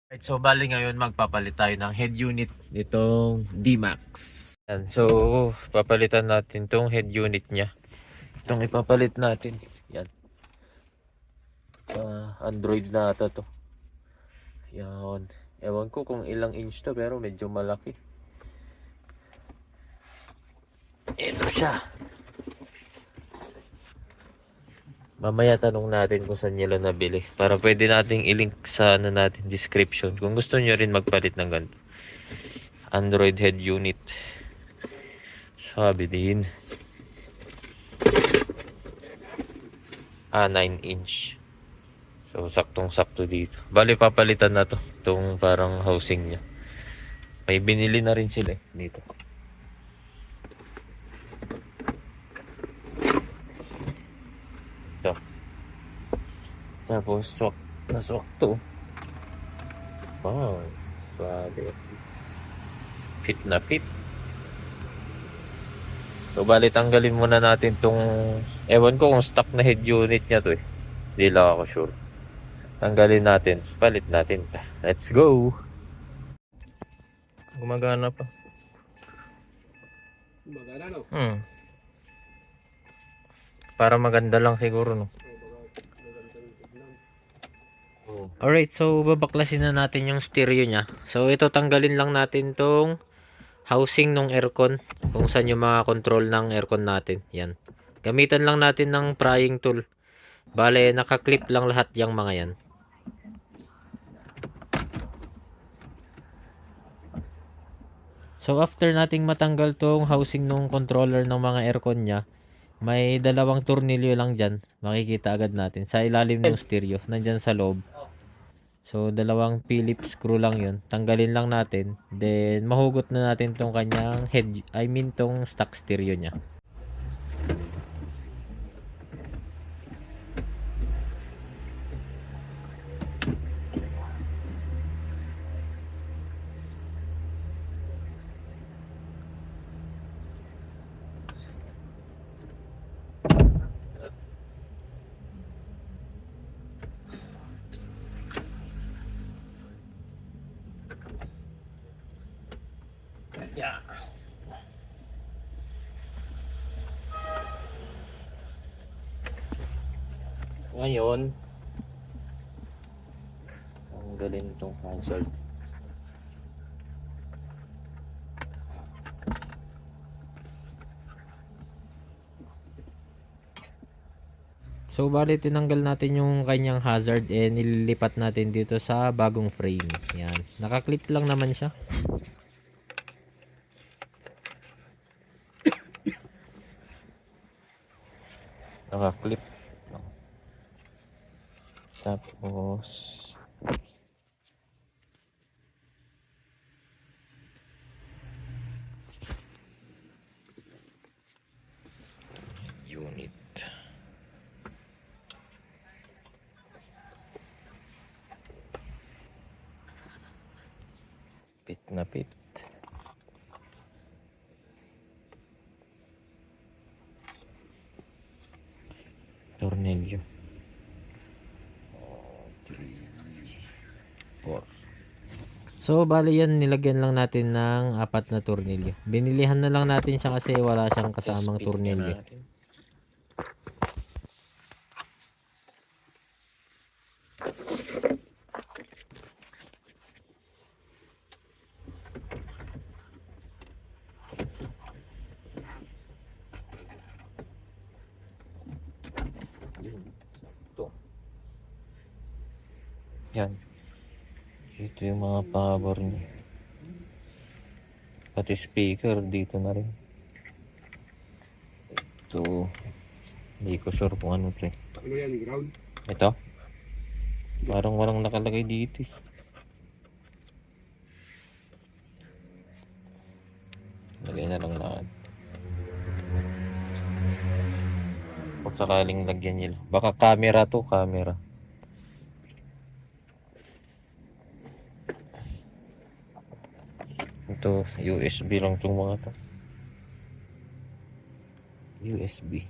Right, so bali ngayon magpapalit tayo ng head unit nitong D-Max. Yan, so papalitan natin tong head unit niya. Itong ipapalit natin. Yan. Android na ata to. Yan. Ewan ko kung ilang inch to pero medyo malaki. Ito siya. Mamaya tanong natin kung saan nila nabili. Para pwede nating ilink sa natin, description. Kung gusto nyo rin magpalit ng ganito. Android head unit. Sabi din. 9 inch. So, saktong-sakto dito. Bali, papalitan na to. Itong parang housing niya. May binili na rin sila dito. Ito. Tapos, swak to. Wow. Bali. Fit na fit. So, bali, tanggalin muna natin tong... Ewan ko kung stock na head unit niya to eh. Hindi lang ako sure. Tanggalin natin. Palit natin. Let's go! Gumagana pa. Gumagana, no? Para maganda lang siguro, no? Alright, so babaklasin na natin yung stereo niya. So, ito tanggalin lang natin tong housing ng aircon. Kung saan yung mga control ng aircon natin. Yan. Gamitan lang natin ng prying tool. Bale, nakaklip lang lahat yung mga yan. So after nating matanggal tong housing ng controller ng mga aircon niya, may dalawang tornilyo lang dyan. Makikita agad natin sa ilalim ng stereo. Nandyan sa loob. So dalawang Phillips screw lang yun. Tanggalin lang natin. Then mahugot na natin tong kanyang head, tong stock stereo niya. Yeah. Ngayon, tanggalin itong hazard. So, bali tinanggal natin yung kanyang hazard and nililipat natin dito sa bagong frame. Yan. Nakaklip lang naman siya. Nakaklip. Tapos unit. Pit na pit. Tornilyo. 4. So, bali yan, nilagyan lang natin ng 4 na tornilyo. Binilihan na lang natin siya kasi wala siyang kasamang tornilyo. Yan. Ito yung mga power niya. Pati speaker dito na rin. Ito. Hindi ko sure kung ano ito eh. Ano yan, ground? Ito. Parang walang nakalagay dito eh. Lagay na lang natin. Kung sakaling lagyan nila. Baka camera to, camera. Ito, USB lang itong mga to. USB.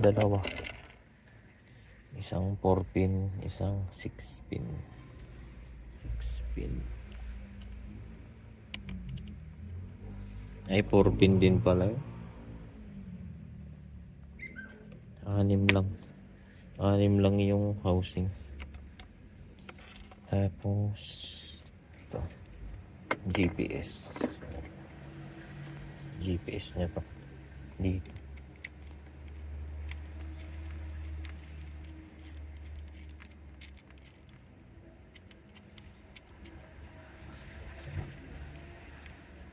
dalawa. Isang 4 pin, isang 6 pin. 6 pin. Ay, 4 pin din pala. 6 lang. 6 lang yung housing. Tapos ito, GPS nya to dito.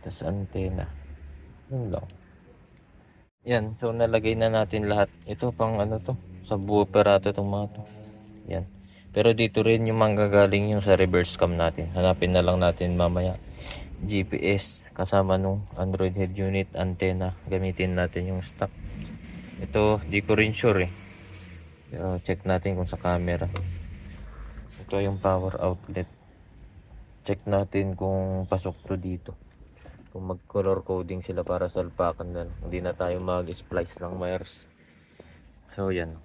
Tas antena. Yun lang. Yan, so nalagay na natin lahat. Ito pang ano to, subwoofer ata itong mga to. Yan. Pero dito rin yung manggagaling yung sa reverse cam natin. Hanapin na lang natin mamaya. GPS kasama nung Android head unit, antenna. Gamitin natin yung stock. Ito, di ko rin sure eh. Pero check natin kung sa camera. Ito yung power outlet. Check natin kung pasok to dito. Kung mag color coding sila para sa alpakan na lang. Hindi na tayo mag splice ng wires. So yan.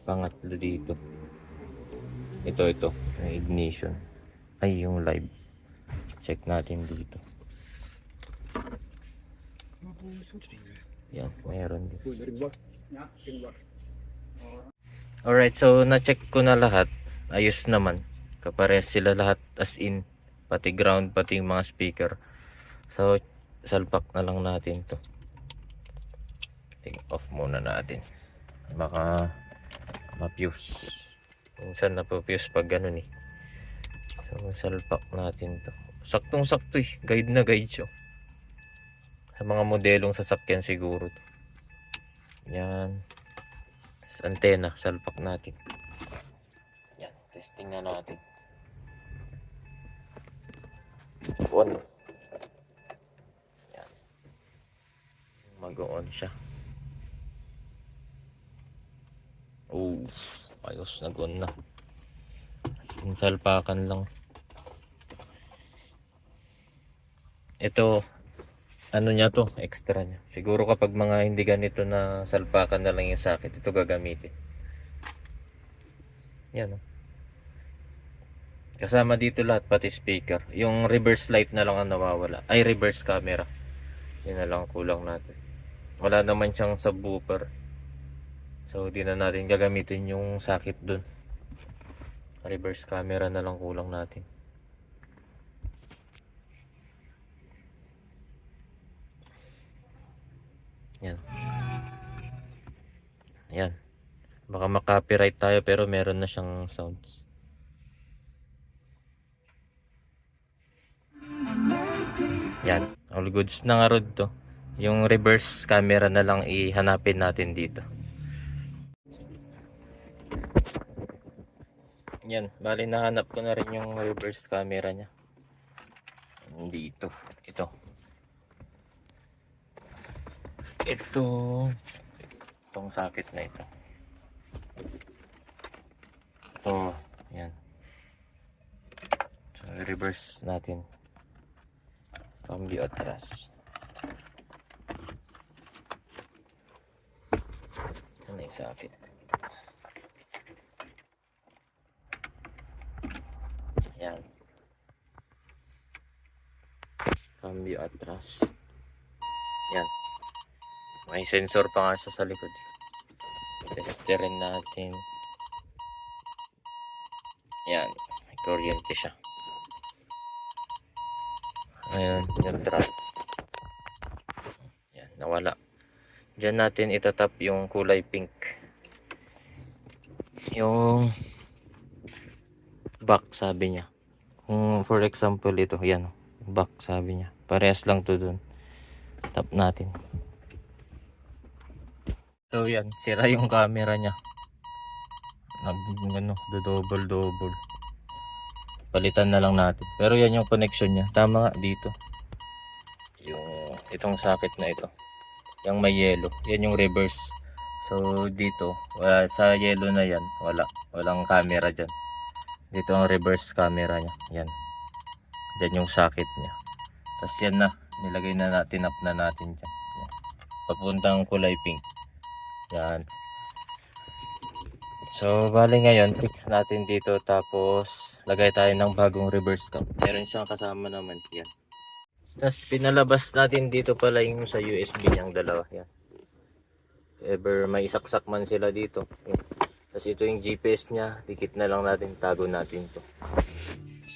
Pangatlo dito. Ito. Yung ignition. Ay, yung live. Check natin dito. Yan, mayroon din. Alright, so na-check ko na lahat. Ayos naman. Kapares sila lahat as in. Pati ground, pati yung mga speaker. So, salpak na lang natin to. Take off muna natin. Baka ma-fuse. Minsan na-fuse pag ganun eh. So, salpak natin to. Saktong-sakto eh. Guide na guide siya. Sa mga modelong sasakyan siguro to. Yan. Tapos antena, salpak natin. Yan, testing na natin. On. Yan. Mag-on siya. Oh, ayos, nag-on na. Salpakan lang. Ito, ano niya to, extra niya. Siguro kapag mga hindi ganito na salpakan na lang yung sakit, ito gagamitin. Yan o. Kasama dito lahat, pati speaker. Yung reverse light na lang ang nawawala. Ay, reverse camera. Yun na lang kulang natin. Wala naman siyang subwoofer. So, di na natin gagamitin yung sakit dun. Reverse camera na lang kulang natin. Yan. Yan. Baka makopyright tayo pero meron na siyang sounds. Yan. All goods na nga rod to. Yung reverse camera na lang ihanapin natin dito. Yan. Bali nahanap ko na rin yung reverse camera niya. Dito. Ito. Itong socket na ito. Ito, yan. So, reverse natin. Cambio atras. Yan na yung socket. Yan. Cambio atras. Yan. May sensor pa nga sa likod. Testerin natin. Yan. May kuryente siya. Ayun, yung trap. Yan, nawala. Diyan natin itatap yung kulay pink. Yung back sabi niya. Kung for example ito, yan. Back sabi niya. Parehas lang to dun. Tap natin. So yan, sira yung camera niya. Double. Palitan na lang natin. Pero yan yung connection niya. Tama nga dito. Yung itong socket na ito. Yung may yellow. Yan yung reverse. So dito, wala, sa yellow na yan, walang camera dyan. Dito ang reverse camera niya. Yan. Dyan yung socket niya. Tapos yan na. Nilagay na natin, up na natin dyan. Yan. Papuntang kulay pink. Yan. So, bali ngayon, fix natin dito tapos lagay tayo ng bagong reverse cam. Meron siyang kasama naman. Yan. Tapos pinalabas natin dito pala yung sa USB niyang dalawa. Yan. If ever may isaksak man sila dito. Yan. Tapos ito yung GPS niya. Dikit na lang natin, tago natin to.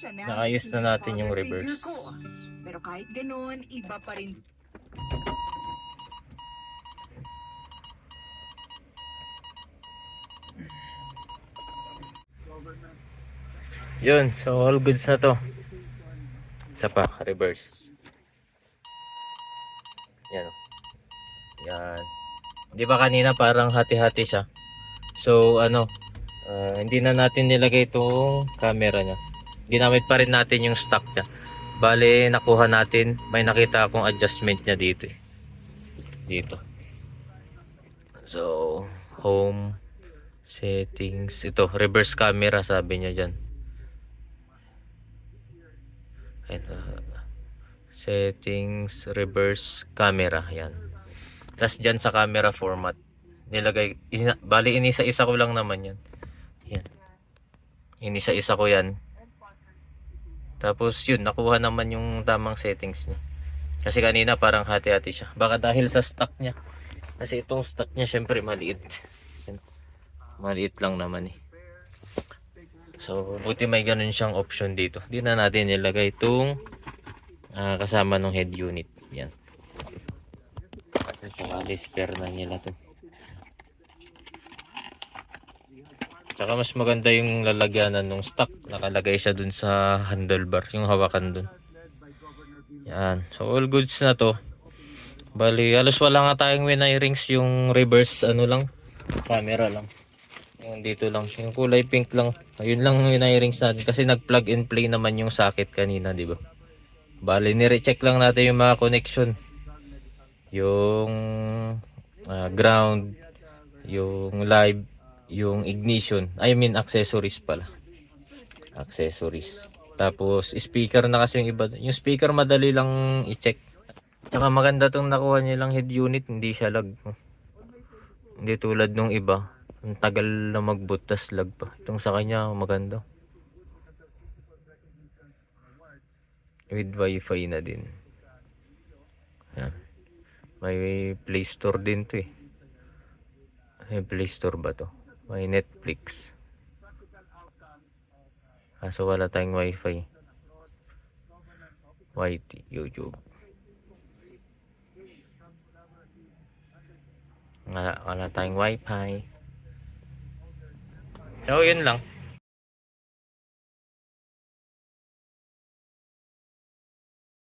Naayos na natin yung reverse. Pero kahit ganoon, iba pa rin. Yun, so all goods na to. Isa pa, reverse. Yan. Yan. Di ba kanina parang hati-hati siya? So ano, hindi na natin nilagay itong camera niya. Ginamit pa rin natin yung stock niya. Bale, nakuha natin. May nakita akong adjustment niya dito. Dito. So, home settings. Ito, reverse camera sabi niya dyan. Settings, reverse camera. Yan. Tapos dyan sa camera format. Nilagay, bali inisa-isa ko lang naman yan. Yan. Inisa-isa ko yan. Tapos yun, nakuha naman yung tamang settings niya. Kasi kanina parang hati-hati siya. Baka dahil sa stock niya. Kasi itong stock niya syempre maliit. Yan. Maliit lang naman eh. So, buti may ganun siyang option dito. Di na natin nilagay itong kasama ng head unit. Yan. Saka spare na nila to. Saka mas maganda yung lalagyanan ng stock. Nakalagay siya dun sa handlebar. Yung hawakan dun. Yan. So, all goods na to. Bali, alos wala nga tayong winirings. Yung reverse ano lang. Camera lang. Yung dito lang. Yung kulay pink lang. Ayun lang yung winirings natin. Kasi nag-plug and play naman yung socket kanina, di ba? Bali, nire-check lang natin yung mga connection. Yung ground. Yung live. Yung ignition. I mean, accessories pala. Accessories. Tapos, speaker na kasi yung iba. Yung speaker madali lang i-check. Tsaka maganda tong nakuha nilang head unit. Hindi siya lag. Hindi tulad nung iba. Ang tagal na mag-boot tas lag pa. Itong sa kanya maganda. With wifi na din. Yan. May Play Store din to eh. May Play Store ba to? May Netflix. Kaso wala tayong wifi. YT, YouTube. Wala tayong wifi. So yun lang.